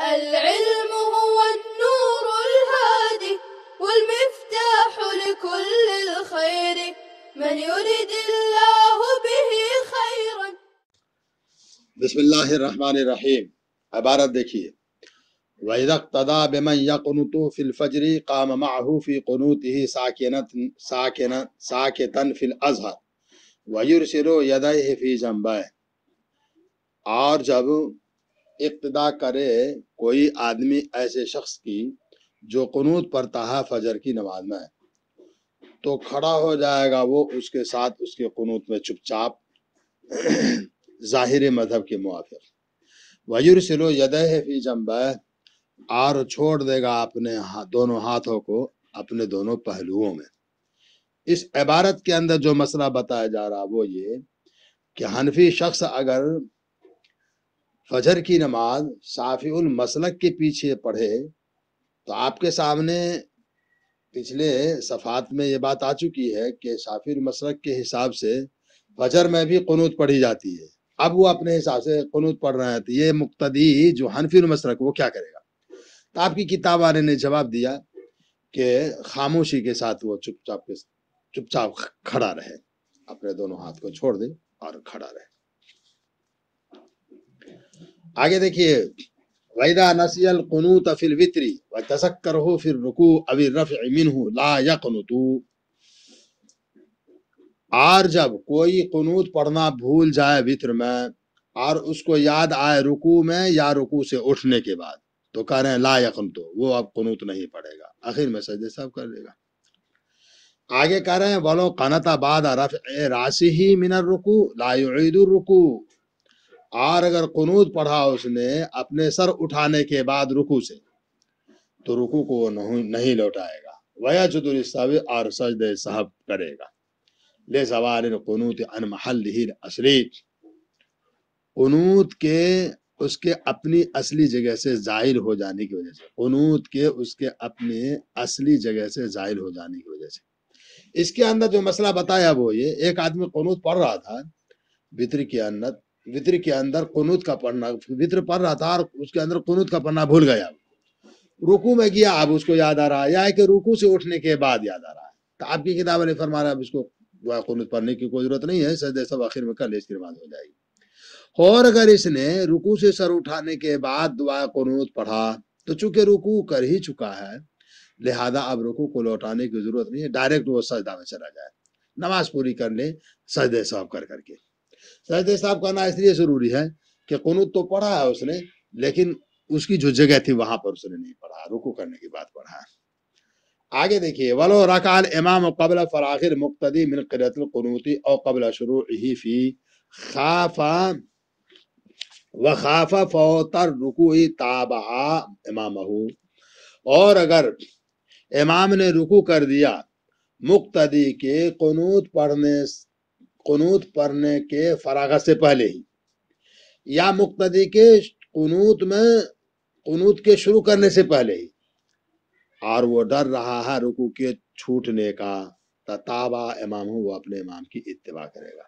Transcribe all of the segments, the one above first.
العلم هو النور الهادي والمفتاح لكل الخير من يرد الله به خيرا. بسم اللہ الرحمن الرحیم. عبارت دیکھیے. وَإِذَا اقْتَدَى بِمَنْ يَقْنُتُ فِي الْفَجْرِ قَامَ مَعَهُ فِي قُنُوتِهِ سَاكِتًا فِي الْأَزْهَرِ وَيُرْسِلُ يَدَيْهِ فِي جَنْبَيْهِ. اور جب اقتدا کرے کوئی آدمی ایسے شخص کی جو قنوت پڑھتا ہے فجر کی نماز میں، تو کھڑا ہو جائے گا وہ اس کے ساتھ اس کے قنوت میں چپ چاپ ظاہر مذہب کے موافق. وَيُرْسِلُ يَدَيْهِ فِي جَنْبَيْهِ، اور چھوڑ دے گا اپنے دونوں ہاتھوں کو اپنے دونوں پہلوؤں میں. اس عبارت کے اندر جو مسئلہ بتایا جا رہا وہ یہ کہ حنفی شخص اگر فجر کی نماز شافعی المسلک کے پیچھے پڑھے تو آپ کے سامنے پچھلے صفحات میں یہ بات آ چکی ہے کہ شافعی المسلک کے حساب سے فجر میں بھی قنوت پڑھی جاتی ہے. اب وہ اپنے حساب سے قنوت پڑھ رہے ہیں تو یہ مقتدی جو حنفی المسلک وہ کیا کرے گا؟ تو آپ کی کتاب والے نے جواب دیا کہ خاموشی کے ساتھ وہ چپ چاپ کھڑا رہے، اپنے دونوں ہاتھ کو چھوڑ دے اور کھڑا رہے. آگے دیکھیے. وَإِذَا نَسِيَ الْقُنُوتَ فِي الْوِتْرِ وَتَذَكَّرَهُ فِي الرُّكُوعِ أَوِ الرَّفْعِ مِنْهُ لَا يَقْنُتُ. اور جب کوئی قنوت پڑھنا بھول جائے وتر میں اور اس کو یاد آئے رکوع میں یا رکوع سے اٹھنے کے بعد تو کہہ رہے ہیں لا یقنت، وہ اب قنوت نہیں پڑھے گا، آخر میں سجدے صاحب کر لے گا. آگے کہہ رہے ہیں وَلَوْ قَنَتَ بَعْدَ رَفْعِ رَأْسِهِ مِنَ الرُّكُوعِ لَا يُعِيدُ الرُّكُوعَ. اور اگر قنوت پڑھا اس نے اپنے سر اٹھانے کے بعد رکوع سے تو رکوع کو نہیں لوٹائے گا. وَيَسْجُدُ لِلسَّهْوِ، اور سجدے صاحب کرے گا. لِزَوَالِ الْقُنُوتِ عَنْ مَحَلِّهِ الْأَصْلِي، قنوت کے اس کے اپنی اصلی جگہ سے زائل ہو جانے کی وجہ سے، قنوت کے اس کے اپنے اصلی جگہ سے زائل ہو جانے کی وجہ سے. اس کے اندر جو مسئلہ بتایا وہ یہ، ایک آدمی قنوت پڑھ رہا تھا وتر کے اندر قنوت کا پڑھنا، وتر پڑھ رہا تھا اور اس کے اندر قنوت کا پڑھنا بھول گیا، رکوع میں گیا، اب اس کو یاد آ رہا ہے، یا کہ رکوع سے اٹھنے کے بعد یاد آ رہا ہے. تو آپ کی کتاب نے فرما رہا ہے اب اس کو دعا قنوت پڑھنے کی کوئی ضرورت نہیں ہے، سجدے سب آخر میں کر لے، اس کی نماز ہو جائے گی. اور اگر اس نے رکوع سے سر اٹھانے کے بعد دعا قنوت پڑھا تو چونکہ رکوع کر ہی چکا ہے لہذا اب رکوع کو لوٹانے کی ضرورت نہیں ہے، ڈائریکٹ وہ سجدہ میں چلا جائے، نماز پوری کر لے سجدے صاحب کر کے. سجدے صاحب کرنا اس لیے ضروری ہے کہ قنوت تو پڑھا ہے اس نے لیکن اس کی جو جگہ تھی وہاں پر اس نے نہیں پڑھا، رکوع کرنے کے بعد پڑھا. آگے دیکھیے. وَلَوْ رَكَعَ الْإِمَامُ قَبْلَ فَرَاغِ الْمُقْتَدِي مِنْ قِرَأَةِ الْقُنُوتِ أَوْ قَبْلَ شُرُوعِهِ فِي خَافَ فَوْتَ الرُّكُوعِ تَابَعَ إِمَامَهُ. اور اگر امام نے رکوع کر دیا مقتدی کے قنوت پڑھنے کے فراغت سے پہلے ہی، یا مقتدی کے قنوت کے شروع کرنے سے پہلے ہی، اور وہ ڈر رہا ہے رکوع کے چھوٹنے کا، تابع امام ہو، وہ اپنے امام کی اتباع کرے گا.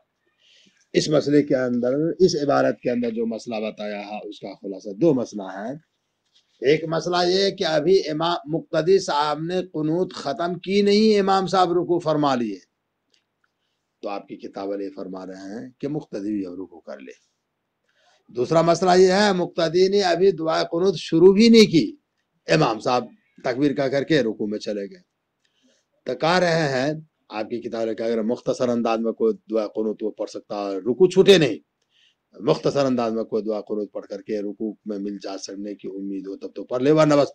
اس مسئلے کے اندر، اس عبارت کے اندر جو مسئلہ بتایا ہے اس کا خلاصہ دو مسئلہ ہے. ایک مسئلہ یہ کہ ابھی امام مقتدی صاحب نے قنوت ختم کی نہیں، امام صاحب رکوع فرما لیے، تو آپ کی کتاب والے فرما رہے ہیں کہ مقتدی بھی رکوع کر لے. دوسرا مسئلہ یہ ہے مقتدی نے ابھی دعا قنوت شروع بھی نہیں کی، امام صاحب تکبیر کا کر کے رکوع میں چلے گئے. تو کہہ رہے ہیں آپ کی کتاب کہ اگر مختصر انداز میں کوئی دعا قنوت وہ پڑھ سکتا ہے، رکوع چھوٹے نہیں، مختصر انداز میں کوئی دعا قنوت پڑھ کر کے رکوع میں مل جا سکنے کی امید ہو تب تو پڑھ لے، ورنہ بس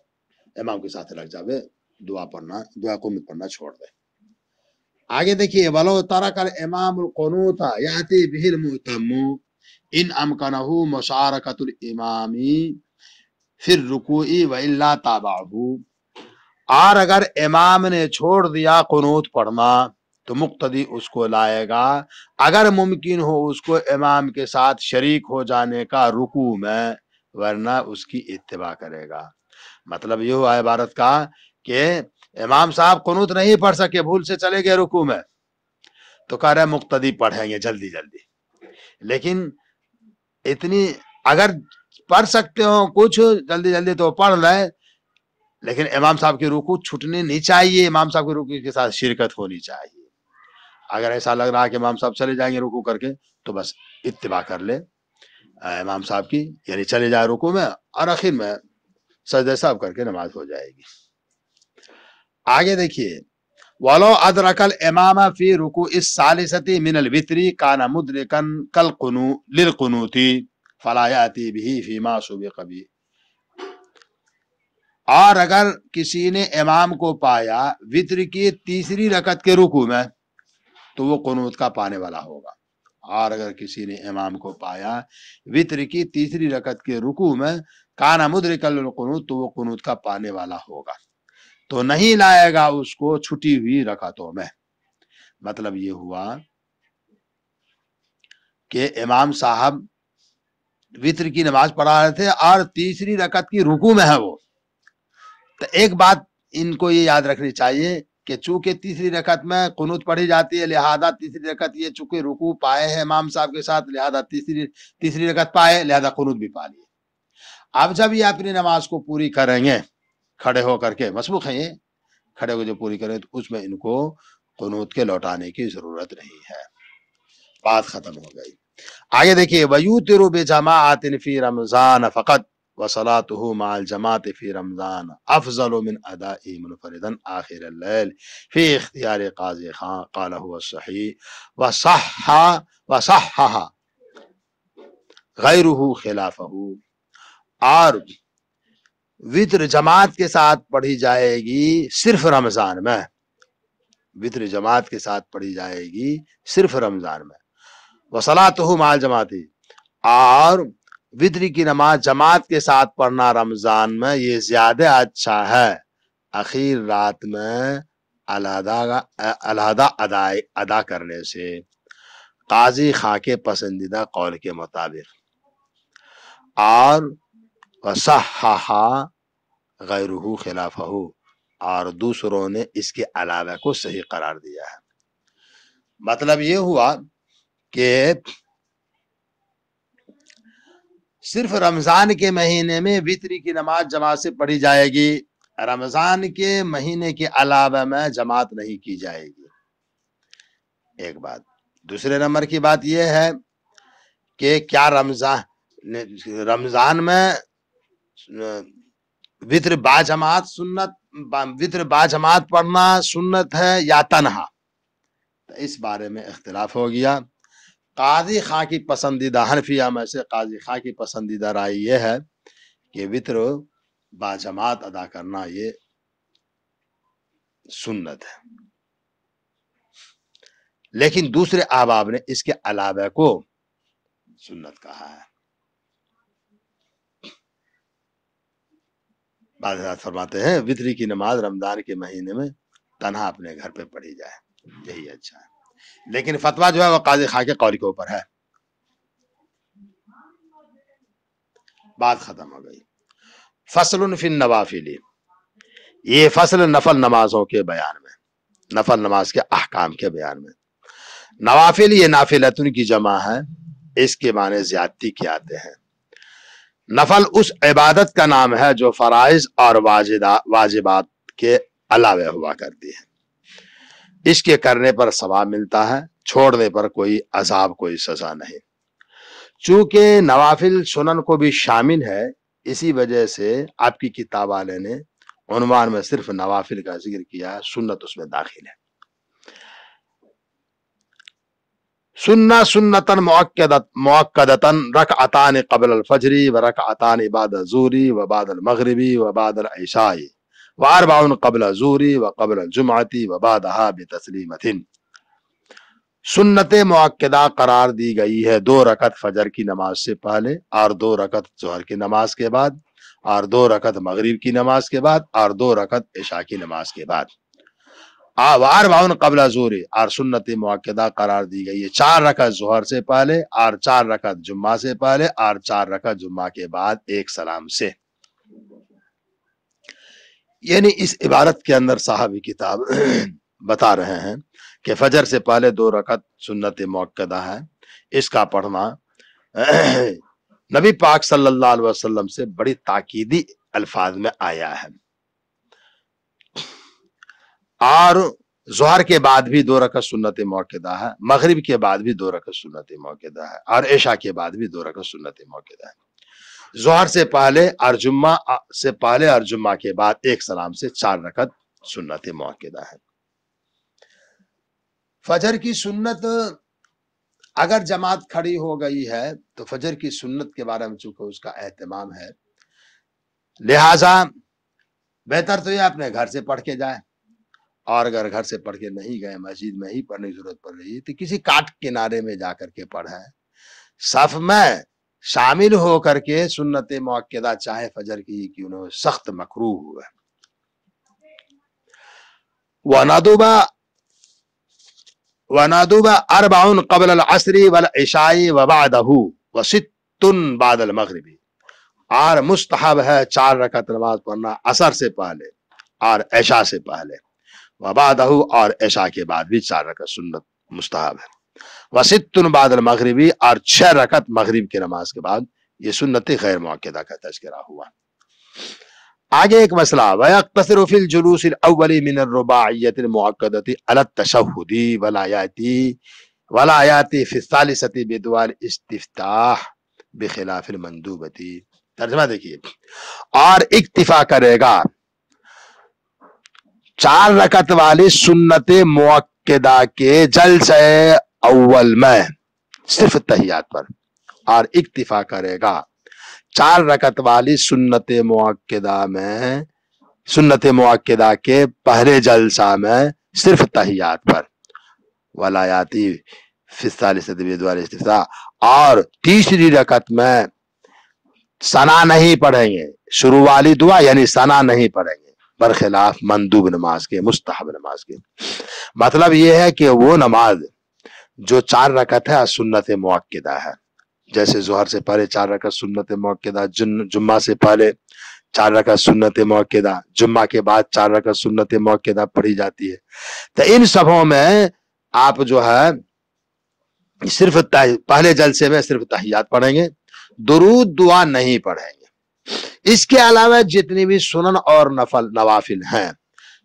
امام کے ساتھ لگ جاوے، دعا قنوت پڑھنا چھوڑ دے. آگے دیکھیے. وَلَوْ تَرَكَ الْإِمَامُ الْقُنُوتَ يَأْتِي بِهِ الْمُؤْتَمُّ إِنْ أَمْكَنَهُ مُشَارَكَةُ الْإِمَامِ فِي الرُّكُوعِ وَإِلَّا تَابَعَهُ. اور اگر امام نے چھوڑ دیا قنوت پڑھنا تو مقتدی اس کو لائے گا، اگر ممکن ہو اس کو امام کے ساتھ شریک ہو جانے کا رکوع میں، ورنہ اس کی اتباع کرے گا. مطلب یہ ہوا عبارت کا کہ امام صاحب قنوت نہیں پڑھ سکے، بھول سے چلے گئے رکوع میں، تو کہہ رہے مقتدی پڑھیں گے جلدی، لیکن اتنی اگر پڑھ سکتے ہو کچھ جلدی جلدی تو پڑھ لیں، لیکن امام صاحب کی رکوع چھٹنی نہیں چاہیے، امام صاحب کی رکوع کے ساتھ شرکت ہونی چاہیے۔ اگر ایسا لگ رہا ہے کہ امام صاحب چلے جائیں گے رکوع کر کے تو بس اتباع کر لے امام صاحب کی، یعنی چلے جائے رکوع میں اور آخر میں سجدہ صاحب کر کے نماز ہو جائے گی۔ آگے دیکھیے وَلَوْ أَدْرَكَ الْإِمَامَ فِي رُكُوعِ الثَّالِثَةِ مِنَ الْوِتْرِ كَانَ مُدْرِكًا لِلْقُنُوتِ فَلَا يَأْتِي بِهِ فِي مَا سُبِقَ بِهِ۔ اور اگر کسی نے امام کو پایا وتر کی تیسری رکعت کے رکوع میں تو وہ قنوت کا پانے والا ہوگا، اور اگر کسی نے امام کو پایا وتر کی تیسری رکعت کے رکوع میں کانا مدرکا للقنوت تو وہ قنوت کا پانے والا ہوگا، تو نہیں لائے گا اس کو چھٹی ہوئی رکعتوں میں۔ مطلب یہ ہوا کہ امام صاحب وتر کی نماز پڑھا رہے تھے اور تیسری رکعت کی رکوع میں ہے وہ، تو ایک بات ان کو یہ یاد رکھنی چاہیے کہ چونکہ تیسری رکعت میں قنوت پڑھی جاتی ہے، لہذا تیسری رکعت یہ چونکہ رکوع پائے ہیں امام صاحب کے ساتھ، لہذا تیسری رکعت پائے، لہذا قنوت بھی پا لیے۔ اب جب یہ اپنی نماز کو پوری کریں گے کھڑے ہو کر کے، مسبوق ہیں یہ کھڑے ہو جو پوری کریں، تو اس میں ان کو قنوت کے لوٹانے کی ضرورت نہیں ہے۔ بات ختم ہو گئی۔ آگے دیکھیے وَيُوتِرُ بِجَمَاعَةٍ فِي رَمْضَانَ فَقَدْ وَصَلَاتُهُ مَعَ الْجَمَاعَةِ فِي رَمْضَانَ أَفْضَلُ مِنْ أَدَائِهِ مُنْفَرِدًا آخِرَ اللَّيْلِ فِي اخْتِيَارِ قاضِي خان قَالَ هُوَ الصَّحِيحُ وَصَحَّحَ غَيْرُهُ خِلَافَهُ۔ اور وتر جماعت کے ساتھ پڑھی جائے گی صرف رمضان میں، وتر جماعت کے ساتھ پڑھی جائے گی صرف رمضان میں، وصلاتہ مع الجماعت، اور وتر کی نماز جماعت کے ساتھ پڑھنا رمضان میں یہ زیادہ اچھا ہے اخیر رات میں علیحدہ ادا کرنے سے، قاضی خاں کے پسندیدہ قول کے مطابق، اور وصحح غیرہ خلافہ، اور دوسروں نے اس کے علاوہ کو صحیح قرار دیا ہے۔ مطلب یہ ہوا کہ صرف رمضان کے مہینے میں وتری کی نماز جماعت سے پڑھی جائے گی، رمضان کے مہینے کے علاوہ میں جماعت نہیں کی جائے گی، ایک بات۔ دوسرے نمبر کی بات یہ ہے کہ کیا رمضان میں وتر با جماعت پڑھنا سنت ہے یا تنہا، اس بارے میں اختلاف ہو گیا۔ قاضی خاں کی پسندیدہ، حنفیہ میں سے قاضی خاں کی پسندیدہ رائے یہ ہے کہ وتر با جماعت ادا کرنا یہ سنت ہے، لیکن دوسرے احباب نے اس کے علاوہ کو سنت کہا ہے۔ بعض حضرات فرماتے ہیں وتری کی نماز رمضان کے مہینے میں تنہا اپنے گھر پہ پڑھی جائے، یہی اچھا ہے، لیکن فتویٰ جو ہے وہ قاضی خاں کے قول کے اوپر ہے۔ بات ختم ہو گئی۔ فصل فی النوافل، یہ فصل نفل نمازوں کے بیان میں، نفل نماز کے احکام کے بیان میں۔ نوافل یہ نافلتن کی جمع ہے، اس کے معنی زیادتی کے آتے ہیں۔ نفل اس عبادت کا نام ہے جو فرائض اور واجبات کے علاوہ ہوا کرتی ہے، اس کے کرنے پر ثواب ملتا ہے، چھوڑنے پر کوئی عذاب کوئی سزا نہیں۔ چونکہ نوافل سنن کو بھی شامل ہے، اسی وجہ سے آپ کی کتاب والے نے عنوان میں صرف نوافل کا ذکر کیا، سنت اس میں داخل ہے۔ سنتن مؤکدتن رکعتان قبل الفجر ورکعتان بعد الظہر وبعد المغرب وبعد العشاء واربع قبل الظہر وقبل الجمعۃ وبعدها بتسلیمۃ۔ سنت مؤکدہ قرار دی گئی ہے 2 رکعت فجر کی نماز سے پہلے، اور 2 رکعت ظہر کی نماز کے بعد، اور 2 رکعت مغرب کی نماز کے بعد، اور 2 رکعت عشاء کی نماز کے بعد، واربع قبل الظہر، اور سنت مؤکدہ قرار دی گئی ہے 4 رکعت ظہر سے پہلے، اور 4 رکعت جمعہ سے پہلے، اور 4 رکعت جمعہ کے بعد ایک سلام سے۔ یعنی اس عبارت کے اندر صاحب کتاب بتا رہے ہیں کہ فجر سے پہلے 2 رکعت سنت مؤکدہ ہے، اس کا پڑھنا نبی پاک صلی اللہ علیہ وسلم سے بڑی تاکیدی الفاظ میں آیا ہے. اور ظہر کے بعد بھی 2 رکعت سنت موقدہ ہے, مغرب کے بعد بھی 2 رکعت سنت موقدہ ہے, اور عشاء کے بعد بھی 2 رکعت سنت موقدہ ہے. ظہر سے پہلے اور جمعہ سے پہلے اور جمعہ کے بعد ایک سلام سے 4 رکعت سنت موقدہ ہے. فجر کی سنت اگر جماعت کھڑی ہو گئی ہے تو فجر کی سنت کے بارے میں چونکہ اس کا اہتمام ہے, لہذا بہتر تو یہ اپنے گھر سے پڑھ کے جائے, اور اگر گھر سے پڑھ کے نہیں گئے, مسجد میں ہی پڑھنے کی ضرورت پڑ رہی ہے, تو کسی کاٹ کنارے میں جا کر کے پڑھیں. صف میں شامل ہو کر کے سنت موقدہ چاہے فجر کی کیوں نہ سخت مکروہ ہے. وَنَدُبَ 4 قبل العصر والعشاء وبعدہ وست بعد المغرب. اور مستحب ہے 4 رکعت نماز پڑھنا عصر سے پہلے اور عشاء سے پہلے, وبعدہ اور عشاء کے بعد بھی 4 رکعت سنت مستحب ہے. وست بعد المغربی اور 6 رکعت مغرب کی نماز کے بعد. یہ سنت غیر موقدہ کا تذکرہ ہوا. آگے ایک مسئلہ, وَيَقْتَصِرُ فِي الْجُلُوسِ الْأَوَّلِ مِنَ الرُّبَاعِيَّةِ الْمُؤَكَّدَةِ عَلَى التَّشَهُّدِ وَلَا يَأْتِي فِي الثَّالِثَةِ بِدُعَاءِ الْاِسْتِفْتَاحِ بِخِلَافِ الْمَنْدُوبَةِ. ترجمہ دیکھیے, اور اکتفا کرے گا 4 رکعت والی سنت موقدہ کے جلسے اول میں صرف تحیات پر, اور اکتفا کرے گا 4 رکعت والی سنت موقدہ کے پہلے جلسہ میں صرف تحیات پر. ولایاتی فی الثالثۃ بدعاء الاستفتاح, اور تیسری رکعت میں ثنا نہیں پڑھیں گے, شروع والی دعا یعنی ثنا نہیں پڑھیں گے, برخلاف مندوب نماز کے, مستحب نماز کے. مطلب یہ ہے کہ وہ نماز جو 4 رکعت ہے سنت موقدہ ہے, جیسے ظہر سے پہلے 4 رکعت سنت موقدہ, جمعہ سے پہلے 4 رکعت سنت موقدہ, جمعہ کے بعد 4 رکعت سنت موقدہ پڑھی جاتی ہے. تو ان سبوں میں آپ جو ہے صرف پہلے جلسے میں صرف تحیات پڑھیں گے, درود دعا نہیں پڑھیں گے. اس کے علاوہ جتنی بھی سنن اور نوافل ہیں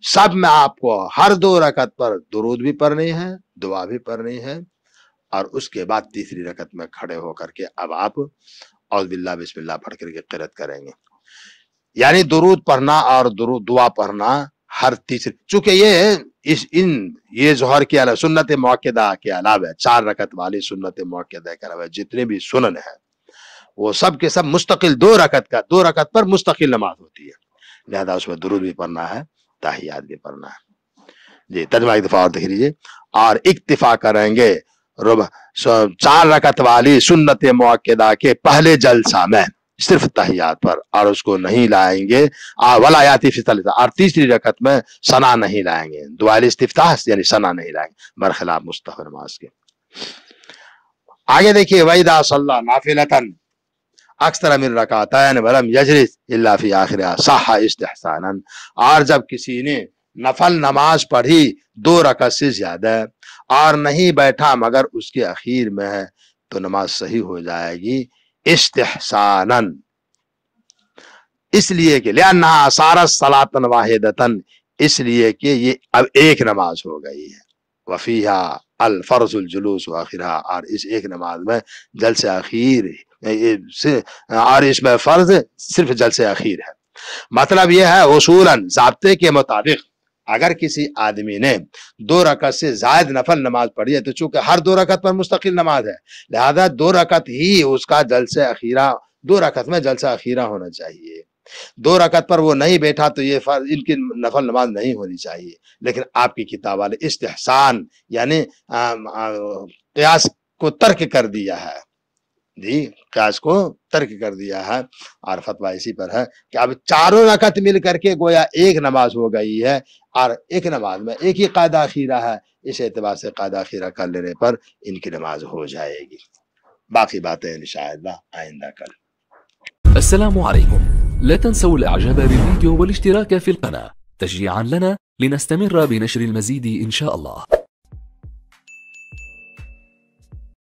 سب میں آپ کو ہر 2 رکعت پر درود بھی پڑھنی ہے, دعا بھی پڑھنی ہے, اور اس کے بعد تیسری رکعت میں کھڑے ہو کر کے اب آپ اعوذ باللہ بسم اللہ پڑھ کر کے قرات کریں گے. یعنی درود پڑھنا اور دعا پڑھنا ہر تیسری, چونکہ یہ ظہر کے علاوہ سنت موقدہ کے علاوہ 4 رکعت والی سنت موقدہ کے علاوہ جتنے بھی سنن ہیں وہ سب کے سب مستقل 2 رکعت پر مستقل نماز ہوتی ہے, لہذا اس میں درود بھی پڑھنا ہے, تحیات بھی پڑھنا ہے. جی ترجمہ ایک دفعہ اور دیکھ لیجیے. اور اکتفا کریں گے 4 رکعت والی سنت موقدہ کے پہلے جلسہ میں صرف تحیات پر, اور اس کو نہیں لائیں گے ولا یاتی فی الثالثہ, اور تیسری رکعت میں ثنا نہیں لائیں گے, دعا الاستفتاح یعنی ثنا نہیں لائیں گے, برخلاف مستحب نماز کے. آگے دیکھیے, وَإِذَا صَلَّى نَافِلَةً اکثر من رکعتین ولم یجلس الا فی آخرها صح استحسانا. اور جب کسی نے نفل نماز پڑھی 2 رکعت سے زیادہ اور نہیں بیٹھا مگر اس کے اخیر میں ہے تو نماز صحیح ہو جائے گی استحسانا, اس لیے کہ لأنها صارت صلاۃ واحدۃ, اس لیے کہ یہ اب ایک نماز ہو گئی ہے. وفیہا الفرض الجلوس آخرها, اور اس ایک نماز میں جلسے اخیر, اور اس میں فرض صرف جلسے اخیر ہے. مطلب یہ ہے اصولاً ضابطے کے مطابق اگر کسی آدمی نے 2 رکعت سے زائد نفل نماز پڑھی ہے تو چونکہ ہر 2 رکعت پر مستقل نماز ہے, لہذا 2 رکعت ہی اس کا جلسے اخیرہ, 2 رکعت میں جلسہ اخیرہ ہونا چاہیے. 2 رکعت پر وہ نہیں بیٹھا تو یہ ان کی نفل نماز نہیں ہونی چاہیے. لیکن آپ کی کتاب والے استحسان یعنی قیاس کو ترک کر دیا ہے, جی قیاس کو ترک کر دیا ہے, اور فتویٰ اسی پر ہے کہ اب 4 رکعت مل کر کے گویا ایک نماز ہو گئی ہے, اور ایک نماز میں ایک ہی قاعدہ اخیرہ ہے, اس اعتبار سے قاعدہ اخیرہ کر لینے پر ان کی نماز ہو جائے گی. باقی باتیں انشاءاللہ آئندہ کل. السلام عليكم. لا تنسوا الاعجاب بالفيديو والاشتراك في القناة تشجيعا لنا لنستمر بنشر المزيد إن شاء الله.